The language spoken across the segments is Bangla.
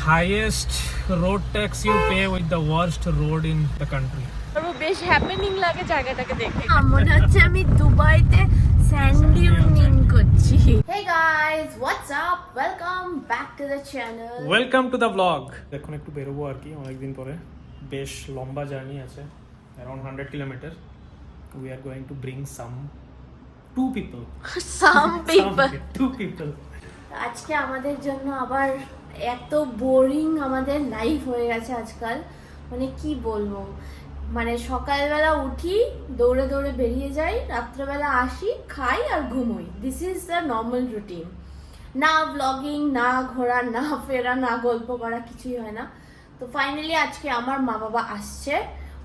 highest road tax you pay with the worst road in the country. বেশ হ্যাপেনিং লাগে জায়গাটাকে দেখে। মনে হচ্ছে আমি দুবাইতে স্যান্ড ডিউনিং করছি। Hey guys, what's up? Welcome back to the channel. Welcome to the vlog. এখন একটু বেরোবো আর কি অনেকদিন পরে। বেশ লম্বা জার্নি আছে, around 100 kilometer. We are going to bring two people. Two people. আজকে আমাদের জন্য আবার এত বোরিং আমাদের লাইফ হয়ে গেছে আজকাল, মানে কি বলবো, মানে সকালবেলা উঠি, দৌড়ে দৌড়ে বেরিয়ে যাই, রাত্রেবেলা আসি, খাই আর ঘুমোই। This is the normal routine. না ব্লগিং, না ঘোরা, না ফেরা, না গল্প করা, কিছুই হয় না। তো ফাইনালি আজকে আমার মা বাবা আসছে।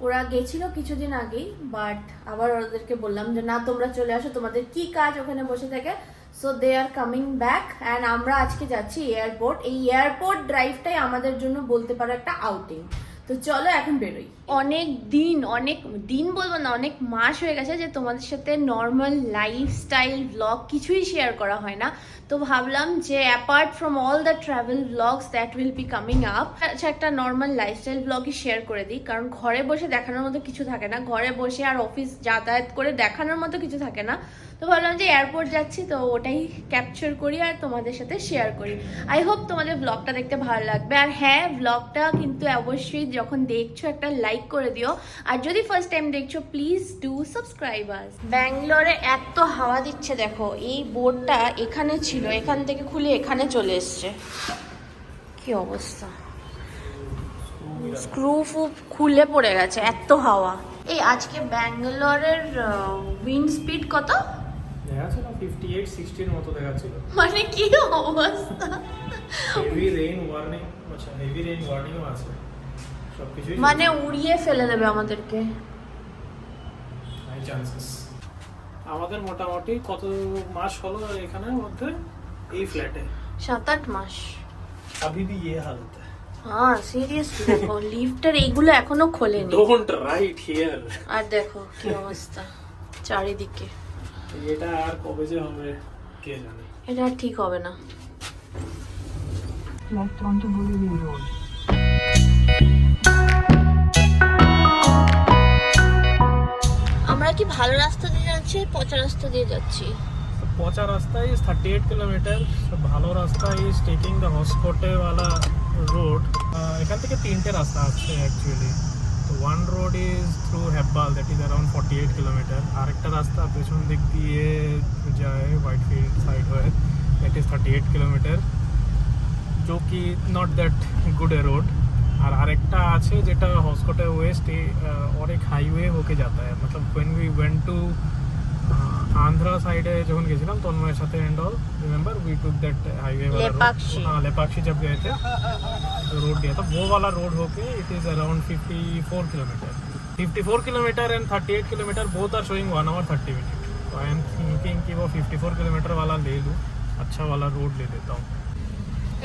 ওরা গেছিল কিছুদিন আগেই, বাট আবার ওদেরকে বললাম যে না, তোমরা চলে আসো, তোমাদের কি কাজ ওখানে বসে থেকে। So they are coming back and আমরা আজকে যাচ্ছি এয়ারপোর্ট। এই এয়ারপোর্ট ড্রাইভটাই আমাদের জন্য বলতে পারো একটা আউটিং। তো চলো এখন বেরোই। অনেক দিন বলবো না, অনেক মাস হয়ে গেছে যে তোমাদের সাথে নর্মাল লাইফস্টাইল ব্লগ কিছুই শেয়ার করা হয় না। তো ভাবলাম যে apart from all the travel blogs that will be coming up, একটা নর্মাল লাইফস্টাইল ব্লগই শেয়ার করে দিই। কারণ ঘরে বসে দেখানোর মতো কিছু থাকে না, ঘরে বসে আর অফিস যাতায়াত করে দেখানোর মতো কিছু থাকে না। তো ভাবলাম যে এয়ারপোর্ট যাচ্ছি, তো ওটাই ক্যাপচার করি আর তোমাদের সাথে শেয়ার করি। আই হোপ তোমাদের ব্লগটা দেখতে ভালো লাগবে। আর হ্যাঁ, ব্লগটা কিন্তু অবশ্যই যখন দেখছো একটা লাইক করে দিও, আর যদি ফার্স্ট টাইম দেখছো প্লিজ ডু সাবস্ক্রাইব আস। ব্যাঙ্গালোরে এত হাওয়া দিচ্ছে দেখো, এই বোর্ডটা এখানে ছিল, এখান থেকে খুলে এখানে চলে এসছে। কি অবস্থা, স্ক্রু খুলে পড়ে গেছে, এত হাওয়া। এই আজকে ব্যাঙ্গালোরের উইন্ড স্পিড কত? দেখাচ্ছিল 58-60 এর মতো দেখাচ্ছিল। মানে কি অবস্থা। হেভি রেইন ওয়ার্নিং, আচ্ছা হেভি রেইন ওয়ার্নিংও আছে, সবকিছু মানে উড়িয়ে ফেলে দেবে আমাদেরকে। High chances. আমাদের মোটামুটি কত মাস হলো এখানের মধ্যে এই ফ্ল্যাটে? 7-8 মাস। अभी भी ये हालत है। হ্যাঁ সিরিয়াসলি দেখো, লিফটের এইগুলো এখনো খোলেনি। Don't write here. আর দেখো কি অবস্থা চারিদিকে। এটা আর কবে যে হবে কে জানে। এটা আর ঠিক হবে না। আমরা কি ভালো রাস্তা দিয়ে যাচ্ছি, পচা রাস্তা দিয়ে যাচ্ছি? পচা রাস্তা ইজ 38 কিলোমিটার, ভালো রাস্তা ইজ টেকিং দ্য হসকোটে ওয়ালা রোড। এখান থেকে তিনটে রাস্তা আছে অ্যাকচুয়ালি। তো one road is through Hebbal, that is around 48 kilometre. আরেকটা রাস্তা পেছন দিক দিয়ে যায় হোয়াইটফিল্ড সাইড হয়ে, দ্যাট ইজ 38 কিলোমিটার, जो कि not that good A road. और आरेकटा আছে যেটা হসকোটে ওয়েস্ট और एक हाईवे होके जाता है। मतलब when we went to Andhra side যখন গেছিলাম তন্ময়ের সাথে and all, remember we took that highway वाला लेपाक्षी। हाँ, लेपाक्षी जब गए थे तो रोड दिया था, वो वाला रोड होके it is around 54 kilometre. 54 kilometre and 38 kilometre both are showing 1 hour 30 minutes। तो आई एम थिंकिंग कि वो 54 किलोमीटर वाला ले लूँ, अच्छा वाला रोड ले लेता हूँ।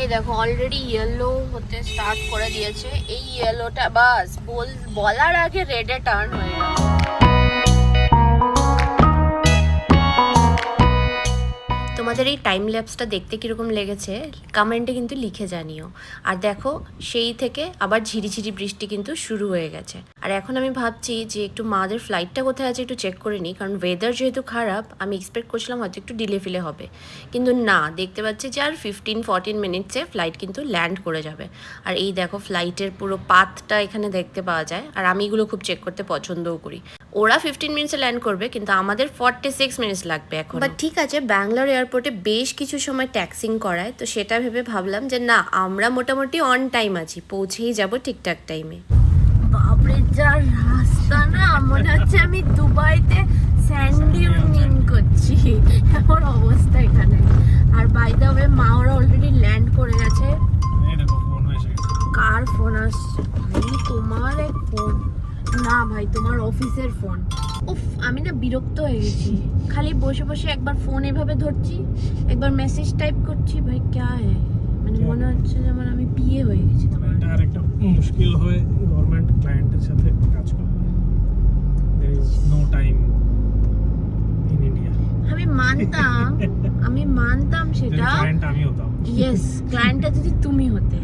এই দেখো অলরেডি ইয়েলো হতে স্টার্ট করে দিয়েছে। এই ইয়েলোটা বাস বলার আগে রেডে টার্ন হয়ে গেল। তোমাদের এই টাইম ল্যাপসটা দেখতে কিরকম লেগেছে কমেন্টে কিন্তু লিখে জানিও। আর দেখো সেই থেকে আবার ঝিরিঝিরি বৃষ্টি কিন্তু শুরু হয়ে গেছে। আর এখন আমি ভাবছি যে একটু মাদের ফ্লাইটটা কোথায় আছে একটু চেক করে নিই, কারণ ওয়েদার যেহেতু খারাপ, আমি এক্সপেক্ট করছিলাম হয়তো একটু ডিলে ফিলে হবে, কিন্তু না, দেখতে পাচ্ছি যে আর 15-14 মিনিটসে ফ্লাইট কিন্তু ল্যান্ড করে যাবে। আর এই দেখো ফ্লাইটের পুরো পাথটা এখানে দেখতে পাওয়া যায়। আর আমি এগুলো খুব চেক করতে পছন্দও করি। ওরা 15 মিনিটসে ল্যান্ড করবে, কিন্তু আমাদের 46 মিনিটস লাগবে এখন। বাট ঠিক আছে, ব্যাঙ্গালোর এয়ারপোর্টে বেশ কিছু সময় ট্যাক্সিং করায়, তো সেটা ভেবে ভাবলাম যে না, আমরা মোটামুটি অন টাইম আছি, পৌঁছেই যাব ঠিকঠাক টাইমে। বাপরে যা রাস্তা না, মনে হচ্ছে আমি দুবাইতে স্যান্ড ডিউনিং করছি, এমন অবস্থা এখানে। আর বাই দ্য ওয়ে মা ওরা অলরেডি ল্যান্ড করে গেছে। এই দেখো ফোন এসে গেছে। কার ফোন আসছে? ভাই তোমার এক ফোন না, ভাই তোমার অফিসের ফোন। উফ, আমি না বিরক্ত হয়ে গেছি, খালি বসে বসে একবার ফোন এভাবে ধরছি, একবার মেসেজ টাইপ করছি। ভাই ক্যা হ্যায়, মানে মনে হচ্ছে যেমন আমি পিএ হয়ে গেছি। তোমার এটা আর একটা মুশকিল হয় গভর্নমেন্ট ক্লায়েন্টের সাথে কাজ করতে। There is no time in India. আমি মানতাম সেটা ক্লায়েন্ট আমি হতাম। ইয়েস, ক্লায়েন্টটা যদি তুমি হতে।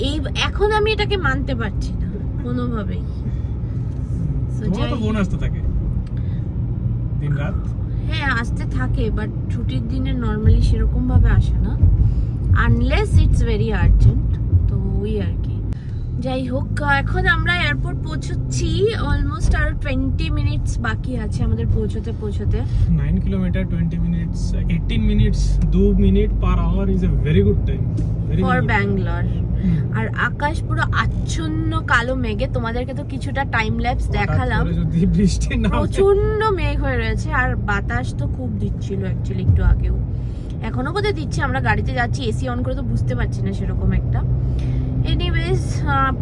এই এখন আমি এটাকে মানতে পারছি না কোনোভাবেই। So, তোমার তো ফোন আসতে থাকে দিন রাত। হ্যাঁ আসতে থাকে, বাট ছুটির দিনে নর্মালি সেরকম ভাবে আসে না, আনলেস ইটস ভেরি আর্জেন্ট। তো ওই আর কি। যাই হোক, এখন আমরা এয়ারপোর্ট পৌঁছচ্ছি। অলমোস্ট আর 20 মিনিটস বাকি আছে আমাদের পৌঁছতে। 9 kilometre 20 minutes 18 minutes 2 minute per hour is a very good time for Bangalore. আর আকাশ পুরো আচ্ছন্ন কালো মেঘে, তোমাদেরকে তো কিছুটা টাইম ল্যাপস দেখালাম। যদি বৃষ্টি না হয়, প্রচন্ড মেঘ হয়ে রয়েছে, আর বাতাস তো খুব দিচ্ছিল অ্যাকচুয়ালি একটু আগেও, এখনো বোধহয় দিচ্ছে। আমরা গাড়িতে যাচ্ছি, এসি অন করে তো বুঝতে পারছি না সেরকম একটা। এনিওয়েজ,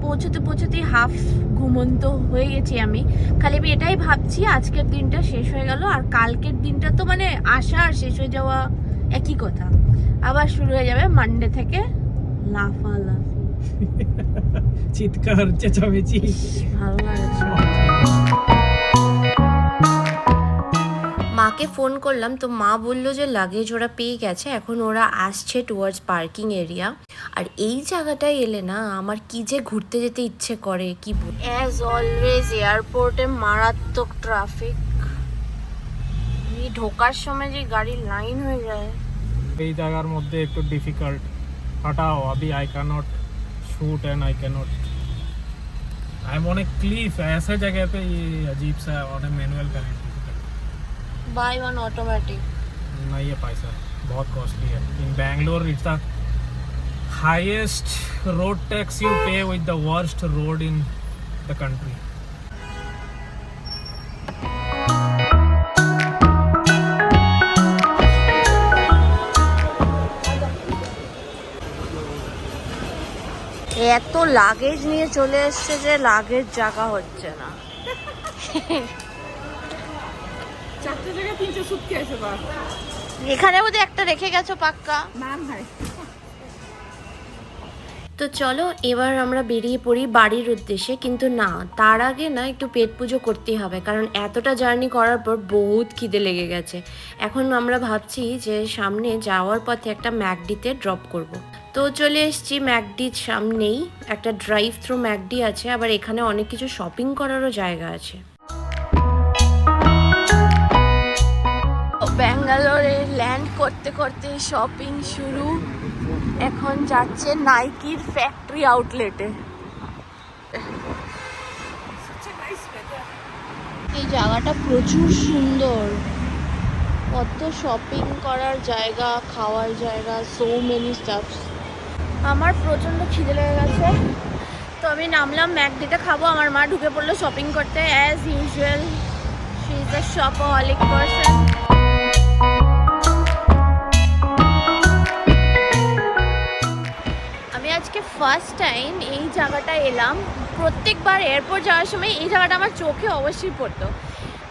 পৌঁছতে হাফ ঘুমন্ত হয়ে গেছি আমি। খালি আমি এটাই ভাবছি, আজকের দিনটা শেষ হয়ে গেল, আর কালকের দিনটা তো মানে আসা আর শেষ হয়ে যাওয়া একই কথা। আবার শুরু হয়ে যাবে মানডে থেকে লাফালাফি, চিৎকার চেঁচামেচি। ভালো লাগছে। মাকে ফোন করলাম, তো মা বললো যে লাগেজ ওরা পেয়ে গেছে, এখন ওরা আসছে টুয়ার্ডস পার্কিং এরিয়া। আর এই জায়গাটায় এলে না আমার কি যে ঘুরতে যেতে ইচ্ছে করে কি বল। অ্যাজ অলওয়েজ এয়ারপোর্টে মারাত্মক ট্রাফিক। এই ঢোকার সময় যে গাড়ির লাইন হয়ে যায়। এই জায়গার মধ্যে একটু ডিফিকাল্ট। हटाओ अभी I can not shoot and I can not. I am on a cliff. ऐसे जगह पे ये अजीब सा ऑन ए मैनुअल करना डिफिकल्ट। बाय वन ऑटोमेटिक नहीं है पैसा, बहुत कॉस्टली है। In Bangalore it's the highest road tax you pay with the worst road in the country. এত লাগেজ নিয়ে চলে এসছে যে লাগেজ জায়গা হচ্ছে না। 4 জায়গায় 300 সুটকেস এবার। এখানে বোধহয় একটা রেখে গেছো পাক্কা। না ভাই। তো চলো এবার আমরা বেরিয়ে পড়ি বাড়ির উদ্দেশ্যে, কিন্তু না তার আগে না একটু পেট পুজো করতেই হবে, কারণ এতটা জার্নি করার পর বহুত খিদে লেগে গেছে। এখন আমরা ভাবছি যে সামনে যাওয়ার পথে একটা ম্যাকডিতে ড্রপ করব। তো চলে এসেছি ম্যাকডির সামনেই, একটা ড্রাইভ থ্রু ম্যাকডি আছে, আবার এখানে অনেক কিছু শপিং করারও জায়গা আছে। ব্যাঙ্গালোরে ল্যান্ড করতে করতে শপিং শুরু। এখন যাচ্ছে নাইকির ফ্যাক্টরি আউটলেটে। এই জায়গাটা প্রচুর সুন্দর, কত শপিং করার জায়গা, খাওয়ার জায়গা, সো মেনি স্টাফস। আমার প্রচন্ড খিদে লেগে গেছে, তো আমি নামলাম ম্যাকডিটা খাবো। আমার মা ঢুকে পড়লো শপিং করতে, as usual she is a shopaholic person. আমি আজকে ফার্স্ট টাইম এই জায়গাটা এলাম। প্রত্যেকবার এয়ারপোর্ট যাওয়ার সময় এই জায়গাটা আমার চোখে অবশ্যই পড়তো,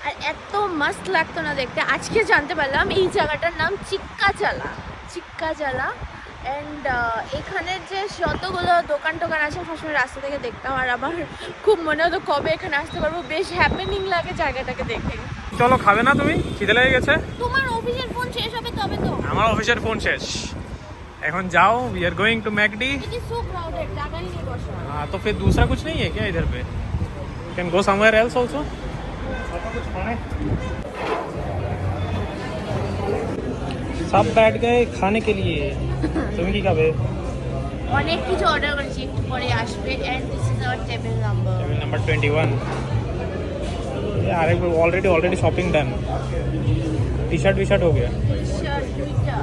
আর এত মাস্ট লাগতো না দেখতে। আজকে জানতে পারলাম এই জায়গাটার নাম চিক্কাচালা। অ্যান্ড এখানের যে যতগুলো দোকান টোকান আছে সবসময় রাস্তা থেকে দেখতাম, আর আমার খুব মনে হতো কবে এখানে আসতে পারবো। বেশ হ্যাপেনিং লাগে জায়গাটাকে দেখে। চলো, খাবে না তুমি? খিদে লেগে গেছে? তোমার অফিসের ফোন শেষ হবে তবে তো। আমার অফিসের ফোন শেষ। এখন जाओ, we are going to McD. It is so crowded, जगह ही नहीं बचा। हाँ, तो फिर दूसरा कुछ नहीं है क्या इधर पे? Can go somewhere else also. सब बैठ गए खाने के लिए। তুমি কি খাবে? অনেক কিছু অর্ডার করেছি, একটু পরে আসবে। And this is our table number. Table number 21। ये already shopping done. T shirt हो गया। শার্ট দুইটা।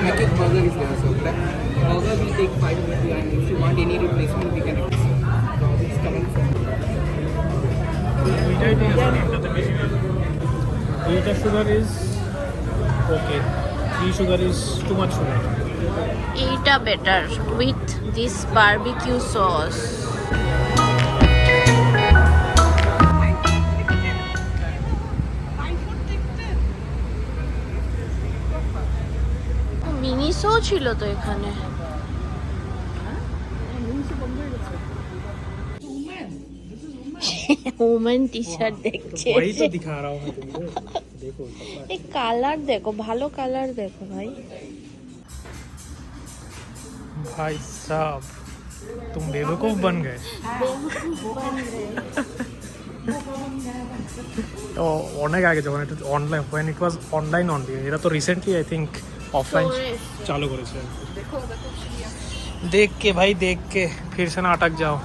Make it burger is there, so that burger will take 5 minutes, and if you want any replacement, we can replace it. It's coming from. Beta sugar is okay. 3 sugar is too much sugar. এইটা better with this barbecue sauce. মিনিসও ছিল তো এখানে। ওমেন টি শার্ট দেখছে। वही तो दिखा रहा हूँ मैं तुमको। देखो এই কালার দেখো, ভালো কালার দেখো ভাই। भाई साहब तुम बेवकूफ बन गए। তো অনেক আগে যখন এটা online when it was online only, এটা তো রিসেন্টলি আই থিঙ্ক অফলাইন চালু করেছে। देख के भाई देख के फिर से ना अटक जाओ।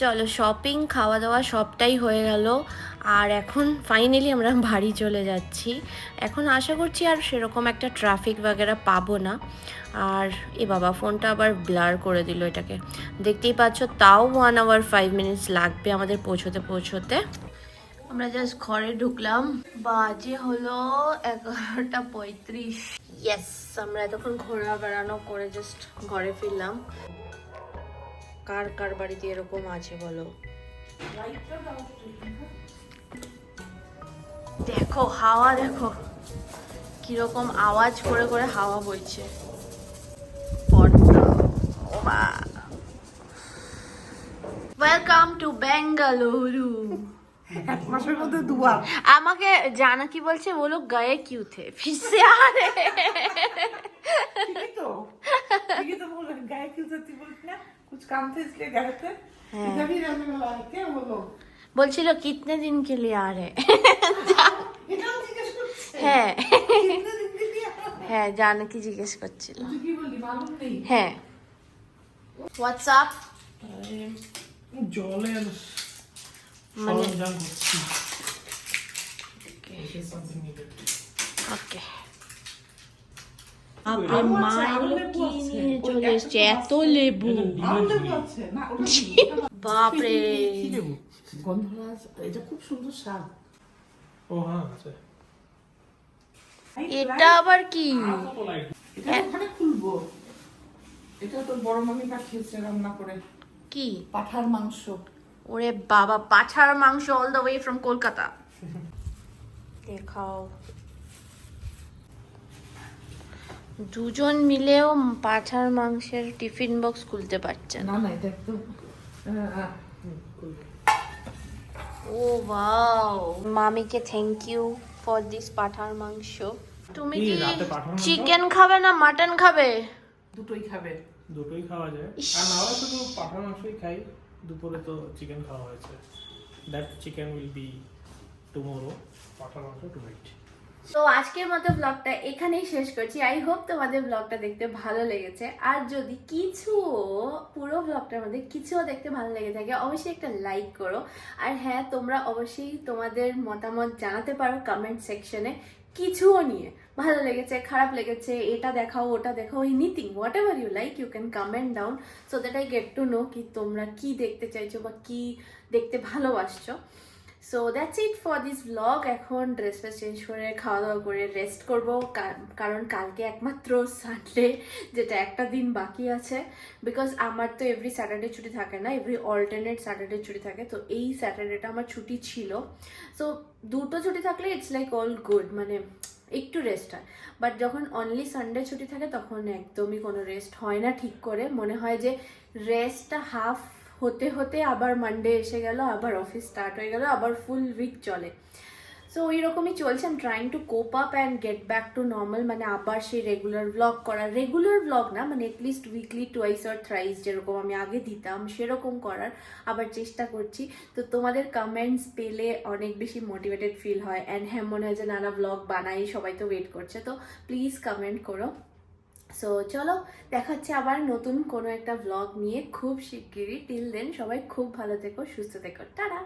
চলো শপিং খাওয়া দাওয়া সবটাই হয়ে গেল, আর এখন ফাইনালি আমরা বাড়ি চলে যাচ্ছি। এখন আশা করছি আর সেরকম একটা ট্রাফিক বাগেরা পাবো না। আর এ বাবা, ফোনটা আবার ব্লার করে দিল এটাকে, দেখতেই পাচ্ছ। তাও 1 hour 5 minutes লাগবে আমাদের পৌঁছতে। আমরা জাস্ট ঘরে ঢুকলাম, বাজে হলো 11:35। ইয়েস, আমরা এতক্ষণ ঘোরা বেড়ানো করে জাস্ট ঘরে ফিরলাম। কার কার বাড়িতে এরকম আছে বলো? দেখো হাওয়া, দেখো কিরকম আওয়াজ করে করে হাওয়া বইছে। Welcome to Bengaluru. এক মাসের মধ্যে দুবার। আমাকে জানা কি বলছে, বলো গায়ে কিউ থে ফির সে আ রে। ঠিকই তো বলে গায়ে क्यों जाती बोलती ना, कुछ काम था इसलिए गए थे। तभी रहने वाला है क्या बोलो? বলছিল কিতনে দিন কে লিয়ে আ রে। এটাও জিজ্ঞেস করছে। হ্যাঁ কিতনে दिन के लिए आ रहे হ্যাঁ, জানাকি জিজ্ঞেস করছিল। हो? কি বললি মালুম নেই। হ্যাঁ, হোয়াটসঅ্যাপ জলের মানে সরঞ্জাম করছি। This is something needed. ওকে। আপনি মা এগুলো কি নিয়ে চলে এসছে, এত লেবু, আম লেবু আছে না, ওটা বাপরে। কি দেবো? গন্ধরাজ, এটা খুব সুন্দর স্বাদ। ও হ্যাঁ আছে। এটা আবার কি? এটা ওখানে খুলবো। এটা তো বড় মামি পাঠিয়েছে রান্না করে, কি? পাঠার মাংস। ওরে বাবা, পাঠার মাংস all the way from Kolkata. দেখাও, দুজন মিলেও পাঠার মাংসের টিফিন বক্স খুলতে পারছে না। না না, এটা একদম ও ওয়াও, মামিকে থ্যাংক ইউ ফর দিস পাঠার মাংস। তুমি এই কি রাতে পাঠার মাংস? চিকেন খাবে না মাটন খাবে? দুটোই খাবে। দুটোই খাওয়া যায়, ইস। আর না হলে শুধু পাঠার মাংসই খাই। দুপুরে তো চিকেন খাওয়া হয়েছে, that chicken will be tomorrow, পাঠার মাংস টুনাইট। তো আজকের মতো ব্লগটা এখানেই শেষ করছি। আই হোপ তোমাদের ব্লগটা দেখতে ভালো লেগেছে, আর যদি পুরো ব্লগটার মধ্যে কিছুও দেখতে ভালো লেগে থাকে অবশ্যই একটা লাইক করো। আর হ্যাঁ, তোমরা অবশ্যই তোমাদের মতামত জানাতে পারো কমেন্ট সেকশনে, কিছুও নিয়ে ভালো লেগেছে, খারাপ লেগেছে, এটা দেখাও ওটা দেখাও, anything whatever you like you can comment down, so that I get to know কি তোমরা কি দেখতে চাইছো বা কি দেখতে ভালোবাসছো। So that's it for this blog. এখন ড্রেস ফ্রেস চেঞ্জ করে খাওয়া দাওয়া করে রেস্ট করবো, কারণ কালকে একমাত্র সানডে, যেটা একটা দিন বাকি আছে। বিকজ আমার তো এভরি স্যাটারডে ছুটি থাকে না, এভরি অল্টারনেট স্যাটারডে ছুটি থাকে। তো এই স্যাটারডেটা আমার ছুটি ছিল। সো দুটো ছুটি থাকলে ইটস লাইক অল গুড, মানে একটু রেস্ট হয়। বাট যখন অনলি সানডে ছুটি থাকে তখন একদমই কোনো রেস্ট হয় না ঠিক করে। মনে হয় যে রেস্টটা হাফ হতে হতে আবার মানডে এসে গেল, আবার অফিস স্টার্ট হয়ে গেল, আবার ফুল উইক চলে। সো ওই রকমই চলছে। I am trying to cope up and get back to normal, মানে আবার সেই রেগুলার ব্লগ করার, রেগুলার ব্লগ না মানে at least weekly twice or thrice যেরকম আমি আগে দিতাম সেরকম করার আবার চেষ্টা করছি। তো তোমাদের কমেন্টস পেলে অনেক বেশি মোটিভেটেড ফিল হয়, অ্যান্ড হ্যাঁ মনে হয় যে নানা ব্লগ বানাই, সবাই তো ওয়েট করছে। তো প্লিজ কমেন্ট করো। সো চলো, দেখা হচ্ছে আবার নতুন কোনো একটা ব্লগ নিয়ে খুব শিগগিরই। টিল দেন সবাই খুব ভালো থেকো, সুস্থ থেকো, টাটা।